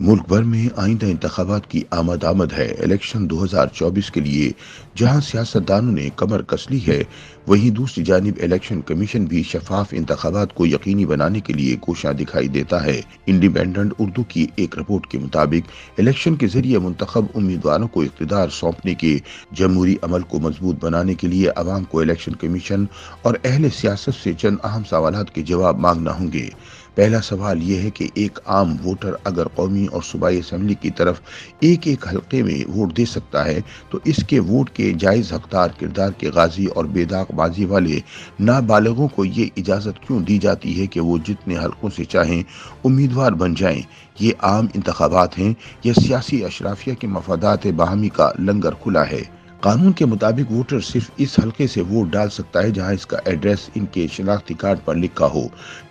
मुल्क भर में आइंदा इंतखाबात की आमद है। इलेक्शन 2024 के लिए जहां सियासतदानों ने कमर कस ली है, वहीं दूसरी जानिब इलेक्शन कमीशन भी शफाफ इंतखाबात को यकीनी बनाने के लिए कोशियां दिखाई देता है। इंडिपेंडेंट उर्दू की एक रिपोर्ट के मुताबिक इलेक्शन के जरिए मुंतखब उम्मीदवारों को इख्तिदार सौंपने के जमहूरी अमल को मजबूत बनाने के लिए अवाम को इलेक्शन कमीशन और अहले सियासत से चंद अहम सवालात के जवाब मांगना होंगे। पहला सवाल यह है कि एक आम वोटर अगर कौमी और सूबाई असम्बली की तरफ एक एक हल्के में वोट दे सकता है, तो इसके वोट के जायज़ हकदार किरदार के गाजी और बेदाग बाजी वाले नाबालिगों को ये इजाज़त क्यों दी जाती है कि वो जितने हल्कों से चाहें उम्मीदवार बन जाएं। ये आम इंतखाबात हैं या सियासी अशराफिया के मफादात बाहमी का लंगर खुला है। कानून के मुताबिक वोटर सिर्फ इस हल्के से वोट डाल सकता है जहां इसका एड्रेस इनके शनाख्ती कार्ड पर लिखा हो,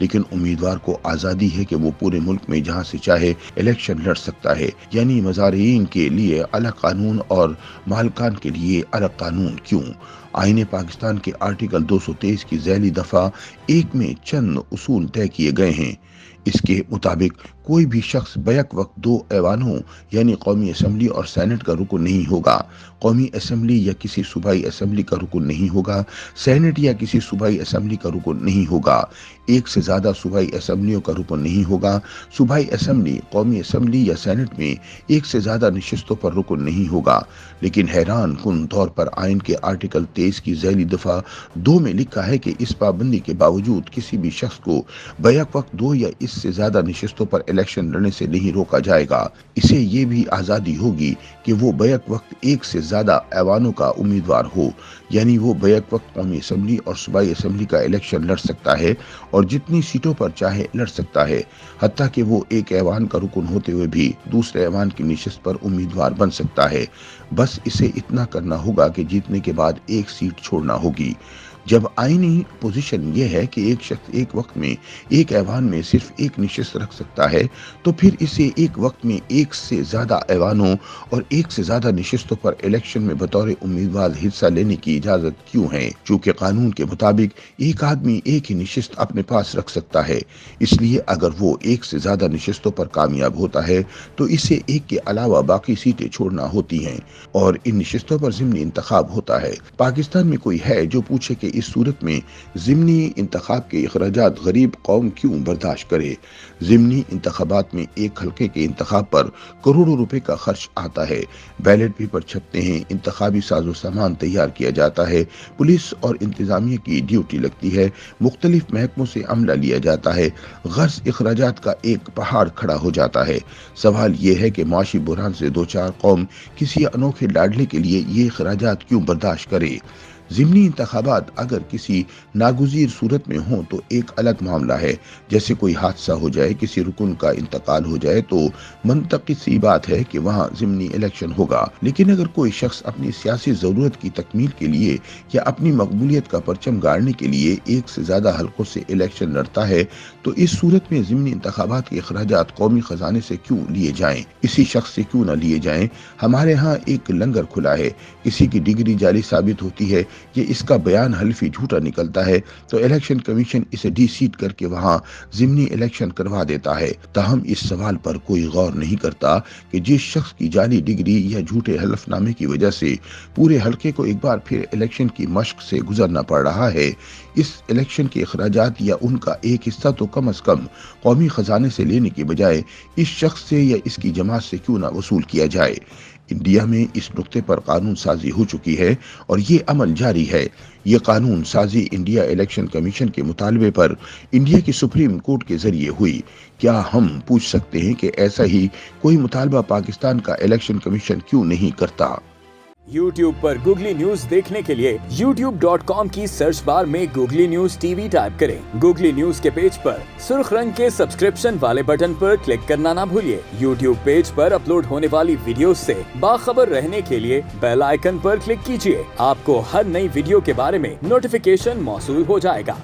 लेकिन उम्मीदवार को आज़ादी है कि वो पूरे मुल्क में जहां से चाहे इलेक्शन लड़ सकता है। यानी मज़ारीन के लिए अलग कानून और मालकान के लिए अलग कानून क्यों? आईने पाकिस्तान के आर्टिकल 223 की ज़ैली दफ़ा 1 में चंद उसूल तय किए गए हैं। इसके मुताबिक कोई भी शख्स बैक वक्त दो ऐवानों यानी कौमी असम्बली और सेनेट का रुकन नहीं होगा। कौमी असम्बली या किसी सूबाई असम्बली का रुकन नहीं होगा। सेनेट या किसी सूबाई असम्बली का रुकन नहीं होगा। एक से ज्यादा सूबाई असम्बलियों का रुकन नहीं होगा। सूबाई असम्बली, कौमी असम्बली या सेनेट में एक से ज्यादा नशिस्तों पर रुकन नहीं होगा। लेकिन हैरान कुन तौर पर आइन के आर्टिकल 23 की ज़ैली दफा 2 में लिखा है कि इस पाबंदी के बावजूद किसी भी शख्स को बैक वक्त 2 या इससे ज्यादा नशिस्तों पर इलेक्शन लड़ने से नहीं रोका जाएगा। इसे ये भी आज़ादी होगी कि वो बैक वक्त एक से ज्यादा ऐवानों का उम्मीदवार हो, यानी वो बैक वक्त कौमी असम्बली और सूबाई असम्बली का इलेक्शन लड़ सकता है और जितनी सीटों पर चाहे लड़ सकता है, हत्ता कि वो एक ऐवान का रुकन होते हुए भी दूसरे ऐवान की निशिस्त पर उम्मीदवार बन सकता है। बस इसे इतना करना होगा कि जीतने के बाद एक सीट छोड़ना होगी। जब आईनी पोजीशन यह है कि एक शख्स एक वक्त में एक ऐवान में सिर्फ एक निशिस्त रख सकता है, तो फिर इसे एक वक्त में एक से ज्यादा ऐवानों और एक से ज्यादा निशिस्तों पर इलेक्शन में बतौर उम्मीदवार हिस्सा लेने की इजाजत क्यों है? चूंकि कानून के मुताबिक एक आदमी एक ही निशिस्त अपने पास रख सकता है, इसलिए अगर वो एक से ज्यादा निशिस्तों पर कामयाब होता है तो इसे एक के अलावा बाकी सीटें छोड़ना होती हैं और इन निशिस्तों पर ज़िमनी इंतखाब होता है। पाकिस्तान में कोई है जो पूछे कि इस सूरत में ज़िमनी इंतखाब के अखराजात गरीब कौम क्यों बर्दाश्त करे? ज़िमनी इंतखाबात में एक हल्के के इंतखाब पर करोड़ों रुपए का खर्च आता है। बैलेट पेपर छपते हैं, इंतखाबी साजो सामान तैयार किया जाता है, पुलिस और इंतजामिया की ड्यूटी लगती है, मुख्तलिफ महकमों से अमला लिया जाता है, गर्ज अखराजात का एक पहाड़ खड़ा हो जाता है। सवाल यह है कि माशी बुरहान से दो चार कौम किसी अनोखे लाडले के लिए ये अखराजात क्यों बर्दाश्त करे? ज़िमनी इंतखाबात अगर किसी नागुज़ीर सूरत में हो तो एक अलग मामला है। जैसे कोई हादसा हो जाए, किसी रुकन का इंतकाल हो जाए, तो मंतकी सी बात है कि वहाँ ज़िमनी इलेक्शन होगा। लेकिन अगर कोई शख्स अपनी सियासी ज़रूरत की तकमील के लिए या अपनी मकबूलियत का परचम गाड़ने के लिए एक से ज़्यादा हल्कों से इलेक्शन लड़ता है, तो इस सूरत में ज़िमनी इंतखाबात के अखराजात कौमी खजाने से क्यों लिए जाएं? इसी शख्स से क्यों न लिए जाएं? हमारे यहाँ एक लंगर खुला है। किसी की डिग्री जाली साबित होती है, ये इसका बयान हल्फी झूठा निकलता है, तो इलेक्शन कमीशन इसे डी-सीट करके वहां ज़िमनी इलेक्शन करवा देता है। ताहम इस सवाल पर कोई गौर नहीं करता कि जिस शख्स की जाली डिग्री या झूठे हलफनामे की वजह से पूरे हल्के को एक बार फिर इलेक्शन की मश्क से गुजरना पड़ रहा है, इस इलेक्शन के अखराजात या उनका एक हिस्सा तो कम अज कम कौमी खजाने से लेने की बजाय इस शख्स से या इसकी जमात से क्यों ना वसूल किया जाए। इंडिया में इस नुक्ते पर कानून साजी हो चुकी है और ये अमल जारी है। ये कानून साजी इंडिया इलेक्शन कमीशन के मुतालबे पर इंडिया की सुप्रीम कोर्ट के जरिए हुई। क्या हम पूछ सकते हैं कि ऐसा ही कोई मुतालबा पाकिस्तान का इलेक्शन कमीशन क्यों नहीं करता? YouTube पर गूगली न्यूज देखने के लिए youtube.com की सर्च बार में गूगली न्यूज टीवी टाइप करें। गूगली न्यूज के पेज पर सुर्ख रंग के सब्सक्रिप्शन वाले बटन पर क्लिक करना ना भूलिए। YouTube पेज पर अपलोड होने वाली वीडियोस से बाखबर रहने के लिए बेल आइकन पर क्लिक कीजिए। आपको हर नई वीडियो के बारे में नोटिफिकेशन मौसूल हो जाएगा।